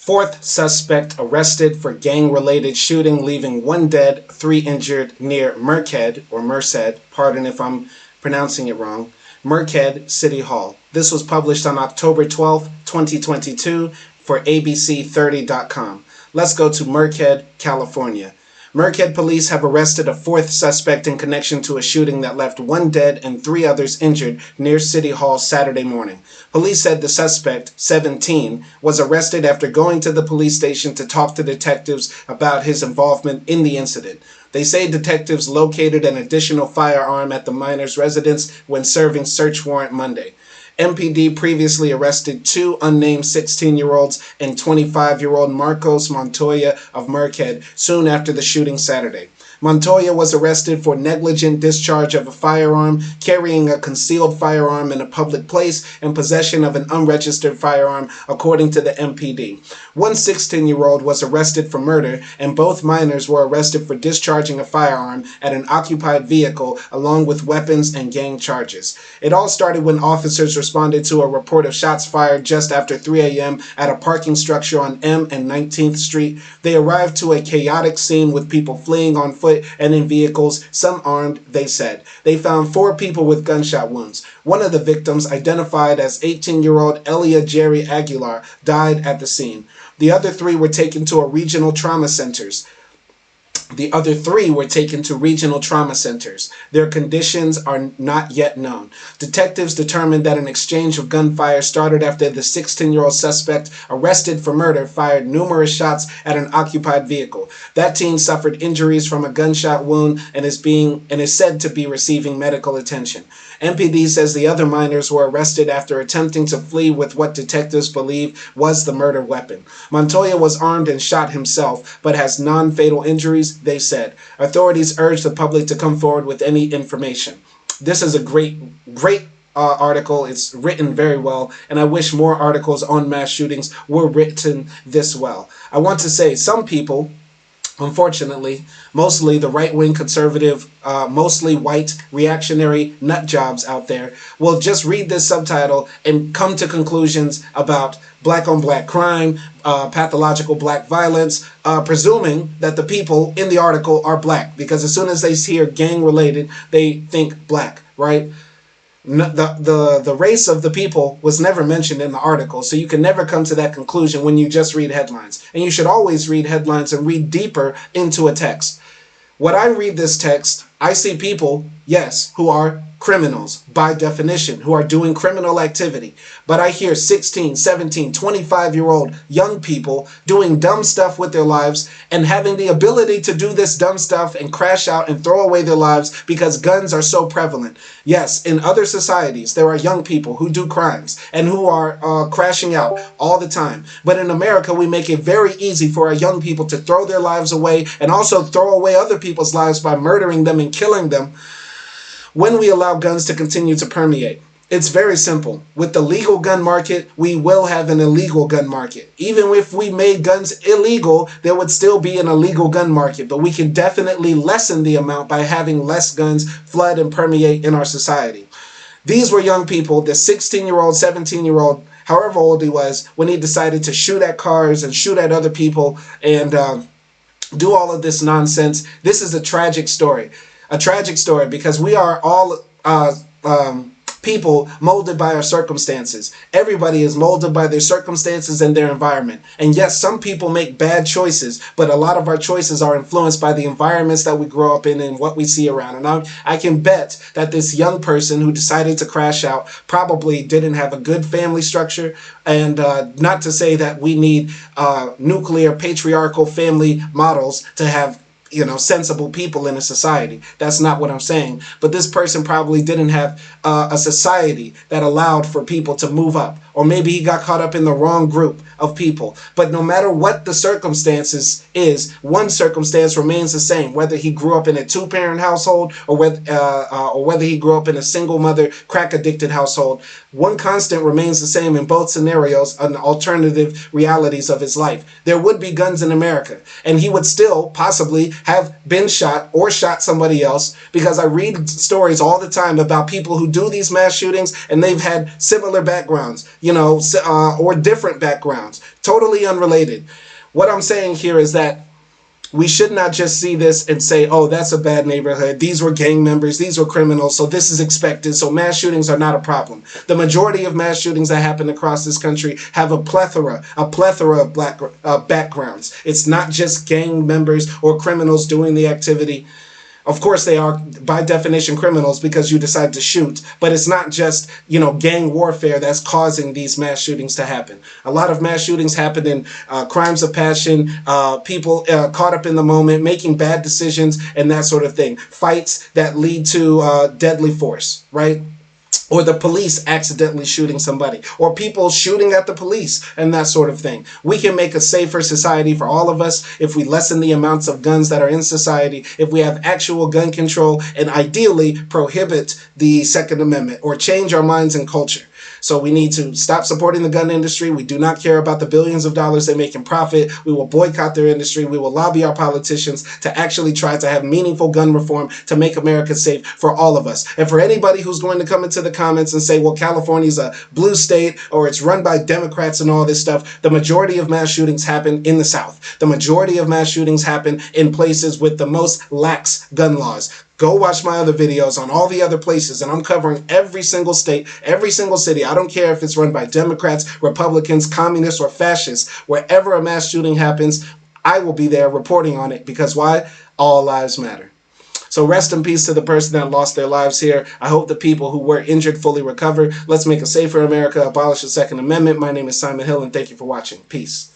Fourth suspect arrested for gang-related shooting, leaving 1 dead, 3 injured near Merced, pardon if I'm pronouncing it wrong, Merced City Hall. This was published on October 12th, 2022 for ABC30.com. Let's go to Merced, California. Merced police have arrested a fourth suspect in connection to a shooting that left 1 dead and 3 others injured near City Hall Saturday morning. Police said the suspect, 17, was arrested after going to the police station to talk to detectives about his involvement in the incident. They say detectives located an additional firearm at the minor's residence when serving search warrant Monday. MPD previously arrested 2 unnamed 16-year-olds and 25-year-old Marcos Montoya of Merced soon after the shooting Saturday. Montoya was arrested for negligent discharge of a firearm, carrying a concealed firearm in a public place, and possession of an unregistered firearm, according to the MPD. One 16-year-old was arrested for murder, and both minors were arrested for discharging a firearm at an occupied vehicle, along with weapons and gang charges. It all started when officers responded to a report of shots fired just after 3 a.m. at a parking structure on M and 19th Street. They arrived to a chaotic scene with people fleeing on foot and in vehicles, some armed, they said. They found 4 people with gunshot wounds. One of the victims, identified as 18-year-old Elia Jerry Aguilar, died at the scene. The other 3 were taken to regional trauma centers. Their conditions are not yet known. Detectives determined that an exchange of gunfire started after the 16-year-old suspect, arrested for murder, fired numerous shots at an occupied vehicle. That teen suffered injuries from a gunshot wound and is said to be receiving medical attention. MPD says the other minors were arrested after attempting to flee with what detectives believe was the murder weapon. Montoya was armed and shot himself, but has non-fatal injuries, they said. Authorities urge the public to come forward with any information. This is a great article. It's written very well, and I wish more articles on mass shootings were written this well. I want to say some people, unfortunately, mostly the right-wing conservative, mostly white reactionary nut jobs out there, will just read this subtitle and come to conclusions about black-on-black crime, pathological black violence, presuming that the people in the article are black, because as soon as they hear gang-related, they think black, right? The race of the people was never mentioned in the article, so you can never come to that conclusion when you just read headlines. And you should always read headlines and read deeper into a text. When I read this text, I see people, yes, who are criminals by definition, who are doing criminal activity. But I hear 16, 17, 25-year-old young people doing dumb stuff with their lives and having the ability to do this dumb stuff and crash out and throw away their lives because guns are so prevalent. Yes, in other societies, there are young people who do crimes and who are crashing out all the time. But in America, we make it very easy for our young people to throw their lives away and also throw away other people's lives by murdering them and killing them when we allow guns to continue to permeate. It's very simple. With the legal gun market, we will have an illegal gun market. Even if we made guns illegal, there would still be an illegal gun market, but we can definitely lessen the amount by having less guns flood and permeate in our society. These were young people, the 16-year-old, 17-year-old, however old he was, when he decided to shoot at cars and shoot at other people and do all of this nonsense. This is a tragic story. A tragic story because we are all people molded by our circumstances. Everybody is molded by their circumstances and their environment. And yes, some people make bad choices, but a lot of our choices are influenced by the environments that we grow up in and what we see around. And I can bet that this young person who decided to crash out probably didn't have a good family structure. And not to say that we need nuclear patriarchal family models to have sensible people in a society. That's not what I'm saying. But this person probably didn't have a society that allowed for people to move up. Or maybe he got caught up in the wrong group of people. But no matter what the circumstances is, one circumstance remains the same, whether he grew up in a 2-parent household or whether he grew up in a single mother crack addicted household. One constant remains the same in both scenarios and alternative realities of his life. There would be guns in America, and he would still possibly have been shot or shot somebody else, because I read stories all the time about people who do these mass shootings and they've had similar backgrounds. or different backgrounds, totally unrelated. What I'm saying here is that we should not just see this and say, oh, that's a bad neighborhood. These were gang members. These were criminals. So this is expected. So mass shootings are not a problem. The majority of mass shootings that happen across this country have a plethora of black backgrounds. It's not just gang members or criminals doing the activity. Of course, they are, by definition, criminals because you decide to shoot. But it's not just, gang warfare that's causing these mass shootings to happen. A lot of mass shootings happen in crimes of passion, people caught up in the moment, making bad decisions, and that sort of thing. Fights that lead to deadly force, right? Or the police accidentally shooting somebody, or people shooting at the police, and that sort of thing. We can make a safer society for all of us if we lessen the amounts of guns that are in society, if we have actual gun control, and ideally prohibit the Second Amendment or change our minds and culture. So we need to stop supporting the gun industry. We do not care about the billions of dollars they make in profit. We will boycott their industry. We will lobby our politicians to actually try to have meaningful gun reform to make America safe for all of us. And for anybody who's going to come into the comments and say, well, California's a blue state or it's run by Democrats and all this stuff, the majority of mass shootings happen in the South. The majority of mass shootings happen in places with the most lax gun laws. Go watch my other videos on all the other places, and I'm covering every single state, every single city. I don't care if it's run by Democrats, Republicans, communists, or fascists. Wherever a mass shooting happens, I will be there reporting on it because why? All lives matter. So rest in peace to the person that lost their lives here. I hope the people who were injured fully recover. Let's make a safer America, abolish the Second Amendment. My name is Simon Hill, and thank you for watching. Peace.